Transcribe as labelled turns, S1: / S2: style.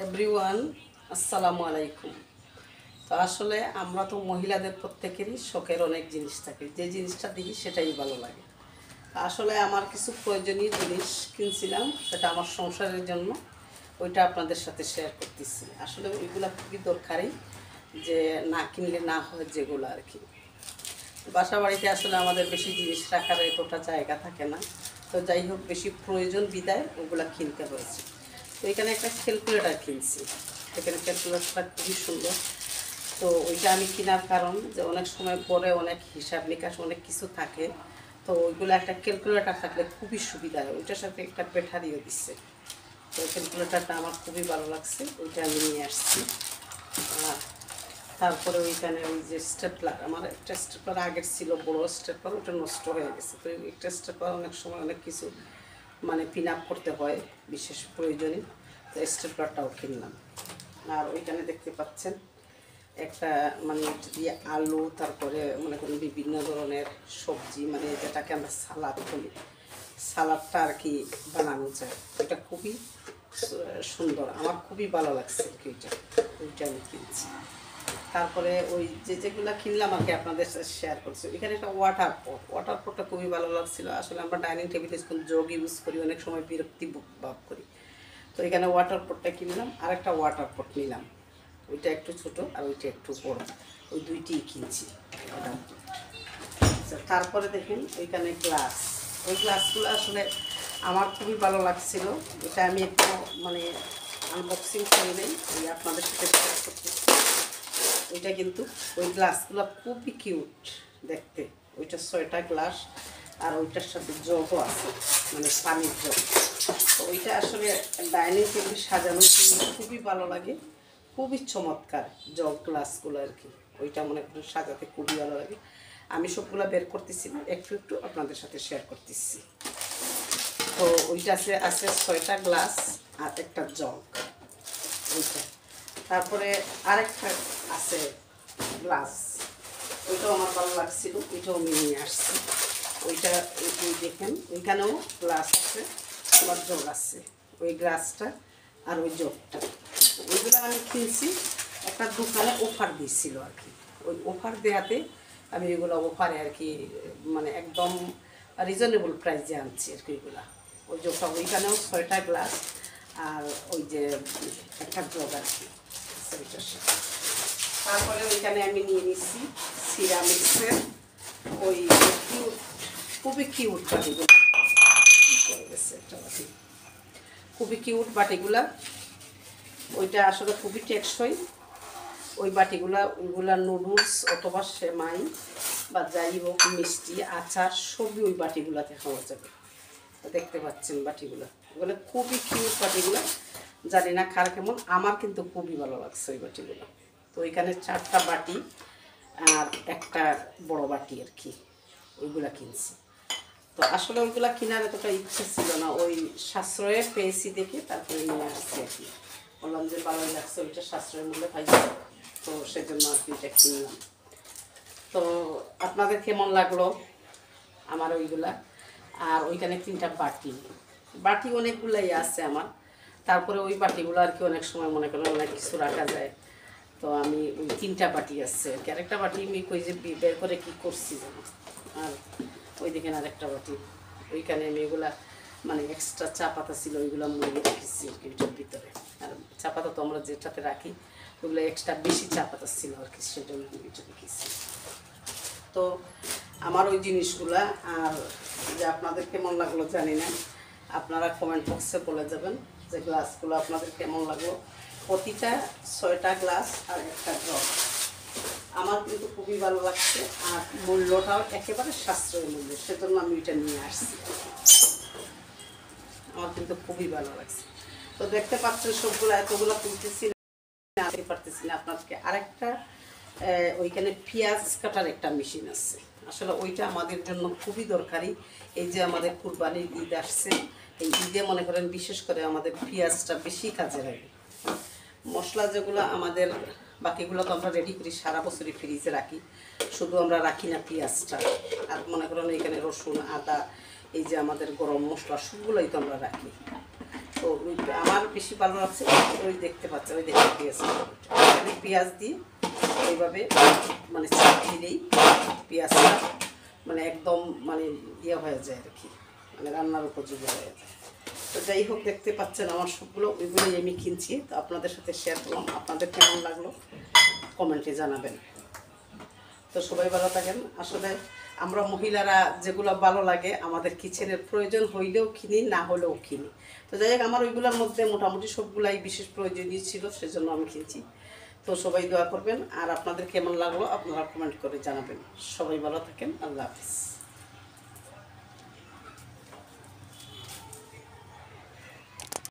S1: Everyone, আসসালামু আলাইকুম। তো আসলে আমরা তো মহিলাদের প্রত্যেকেরই শখের অনেক জিনিস থাকে, যে জিনিসটা দেখি সেটাই ভালো লাগে। আসলে আমার কিছু প্রয়োজনীয় জিনিস কিনছিলাম, সেটা আমার সংসারের জন্য, ওইটা আপনাদের সাথে শেয়ার করতেছি। আসলে ওইগুলো খুবই দরকারি, যে না কিনলে না হয় যেগুলো আর কি। বাসা বাড়িতে আসলে আমাদের বেশি জিনিস রাখার এতটা জায়গা থাকে না, তো যাই হোক বেশি প্রয়োজন বিদায় ওগুলো কিনতে হয়েছে। তো এখানে একটা ক্যালকুলেটার কিনছি। এখানে ক্যালকুলেটারটা খুবই সুন্দর। তো ওইটা আমি কেনার কারণ যে অনেক সময় পরে অনেক হিসাব নিকাশ অনেক কিছু থাকে, তো ওইগুলো একটা ক্যালকুলেটার থাকলে খুবই সুবিধা হয়। ওইটার সাথে একটা ব্যাটারিও দিচ্ছে। তো ক্যালকুলেটারটা আমার খুবই ভালো লাগছে, ওইটা আমি নিয়ে আসছি। আর তারপরে ওইখানে ওই যে স্টেপলার, আমার একটা স্টেপলার আগের ছিল বড় স্টেপলার, ওটা নষ্ট হয়ে গেছে। তো একটা স্টেপলার অনেক সময় অনেক কিছু পিন আপ করতে হয় বিশেষ প্রয়োজনে, তো স্টেপলারটাও কিনলাম। আর ওইখানে দেখতে পাচ্ছেন একটা এটা দিয়ে আলু, তারপরে মনে করেন বিভিন্ন ধরনের সবজি, যেটাকে আমরা সালাদ বলি, সালাদটা আর কি বানানো যায়। এটা খুবই সুন্দর, আমার খুবই ভালো লাগছে আর কি। ওইটা আমি কিনছি। তারপরে ওই যেগুলো কিনলাম আর কি আপনাদের সাথে শেয়ার করছি। এখানে একটা ওয়াটার পটটা খুবই ভালো লাগছিল। আসলে আমরা ডাইনিং টেবিলে যখন জগ ইউজ করি অনেক সময় বিরক্তি ভাব করি, তো এখানে ওয়াটার পটটা কিনলাম। আর একটা ওয়াটার পট নিলাম, ওইটা একটু ছোট আর ওইটা একটু বড়, ওই দুইটিই কিনছি ওয়াটার পট। আচ্ছা, তারপরে দেখেন ওইখানে গ্লাস। ওই গ্লাসগুলো আসলে আমার খুবই ভালো লাগছিল। এটা আমি একটু আনবক্সিং করে নেই, ওই আপনাদের সাথে শেয়ার করতেছি। ওইটা কিন্তু ওই গ্লাসগুলো খুবই কিউট দেখতে। ওইটা 6টা গ্লাস, আর ওইটার সাথে জগও আছে, পানির জগ। তো ওইটা আসলে ডাইনিং টেবিল সাজানোর জন্য খুবই ভালো লাগে, খুবই চমৎকার জগ গ্লাসগুলো আর কি। ওইটা মনে করেন সাজাতে খুবই ভালো লাগে। আমি সবগুলো বের করতেছি না, একটু একটু আপনাদের সাথে শেয়ার করতেছি। তো ওইটা আছে 6টা গ্লাস আর একটা জগ ওইটা। তারপরে আরেকটা আছে গ্লাস, ওইটাও আমার ভালো লাগছিল, ওইটাও আমি নিয়ে আসছি। ওইটা ওই দেখেন ওইখানেও গ্লাস আছে, আবার জগ আছে। ওই গ্লাসটা আর ওই জগটা, ওইগুলো আমি কিনছি একটা দোকানে অফার দিয়েছিল আর কি। ওই অফার দেওয়াতে আমি ওইগুলো অফারে আর কি একদম রিজনেবল প্রাইসে আনছি আর কি ওইগুলা। ওই জগটা ওইখানেও 6টা গ্লাস আর ওই যে একটা জগ আর কি। তারপরে ওইখানে আমি নিয়ে নিচ্ছি সিরামিক্সের ওই কিউট, খুবই কিউট বাটিগুলো, খুবই কিউট বাটিগুলা। ওইটা আসলে খুবই টেকসই ওই বাটিগুলা। ওইগুলা নুডলস অথবা সেমাই বা যাই হোক মিষ্টি আচার সবই ওই বাটিগুলাতে খাওয়া যাবে। দেখতে পাচ্ছেন বাটিগুলা, ওগুলো খুবই কিউট বাটিগুলা। জানি না কার কেমন, আমার কিন্তু খুবই ভালো লাগছে ওই বাটিগুলো। তো ওইখানে 4টা বাটি আর একটা বড় বাটি আর কি, ওইগুলা কিনছি। তো আসলে ওইগুলা কেনার এতটা ইচ্ছে ছিল না, ওই সাশ্রয়ে পেয়েছি দেখে তারপরে নিয়ে আসছি আর কি। বললাম যে ভালোই লাগছে, ওইটা সাশ্রয়ের মূল্যে পাইছি, তো সেজন্য আর কি এটা কিনলাম। তো আপনাদের কেমন লাগলো আমার ওইগুলা? আর ওইখানে 3টা বাটি অনেকগুলাই আছে আমার। তারপরে ওই বাটিগুলো আর কি অনেক সময় মনে করেন অনেক কিছু রাখা যায়। তো আমি ওই 3টা বাটি আছে আর কি। আরেকটা বাটি আমি কই যে বের করে কি করছি জানো। আর ওই দেখেন আরেকটা বাটি, ওইখানে আমি এগুলা এক্সট্রা চা পাতা ছিল ওইগুলো মুড়িয়ে রেখেছি আর কি ওইটার ভিতরে। আর চা পাতা তো আমরা যেটাতে রাখি ওইগুলো এক্সট্রা বেশি চা পাতা ছিল আর কি, সেজন্য ওইটা রেখেছি। তো আমার ওই জিনিসগুলা আর যে আপনাদের কেমন লাগলো জানি না, আপনারা কমেন্ট বক্সে বলে যাবেন যে গ্লাসগুলো আপনাদের কেমন লাগলো। প্রতিটা 6টা গ্লাস আর একটা জগ আমার কিন্তু খুবই ভালো লাগছে, আর মূল্যটাও একেবারে সাশ্রয়ী মূল্য, সেজন্য আমি এটা নিয়ে আসছি। আমার কিন্তু খুবই ভালো লাগছে। তো দেখতে পাচ্ছেন সবগুলো এতগুলো তুলতেছি না, পারতেছি না আপনাদেরকে। আরেকটা ওইখানে পেঁয়াজ কাটার একটা মেশিন আছে, আসলে ওইটা আমাদের জন্য খুবই দরকারি। এই যে আমাদের কুরবানির ঈদ আসছে, এই ঈদে মনে করেন বিশেষ করে আমাদের পেঁয়াজটা বেশি কাজে লাগে। মশলা যেগুলো আমাদের বাকিগুলো তো আমরা রেডি করি সারা বছরই ফ্রিজে রাখি, শুধু আমরা রাখি না পেঁয়াজটা। আর মনে করেন এখানে রসুন আদা, এই যে আমাদের গরম মশলা সবগুলোই তো আমরা রাখি। তো আমার বেশি ভালো লাগছে ওই দেখতে পাচ্ছেন, ওই দেখতে পেঁয়াজ পেঁয়াজ দিয়ে এইভাবে মানে চাপ দিলেই পেঁয়াজটা মানে একদম মানে ইয়ে হয়ে যায় আর কি, মানে রান্নার উপযোগী হয়ে যায়। তো যাই হোক, দেখতে পাচ্ছেন আমার সবগুলো ওইগুলোই আমি কিনছি। তো আপনাদের সাথে শেয়ার করলাম, আপনাদের কেমন লাগলো কমেন্টে জানাবেন। তো সবাই ভালো থাকেন। আসলে আমরা মহিলারা যেগুলো ভালো লাগে আমাদের কিচেনের প্রয়োজন হইলেও কিনি, না হলেও কিনি। তো যাই হোক, আমার ওইগুলোর মধ্যে মোটামুটি সবগুলাই বিশেষ প্রয়োজনীয় ছিল, সেজন্য আমি কিনছি। তো সবাই দোয়া করবেন, আর আপনাদের কেমন লাগলো আপনারা কমেন্ট করে জানাবেন। সবাই ভালো থাকেন, আল্লাহ হাফিজ।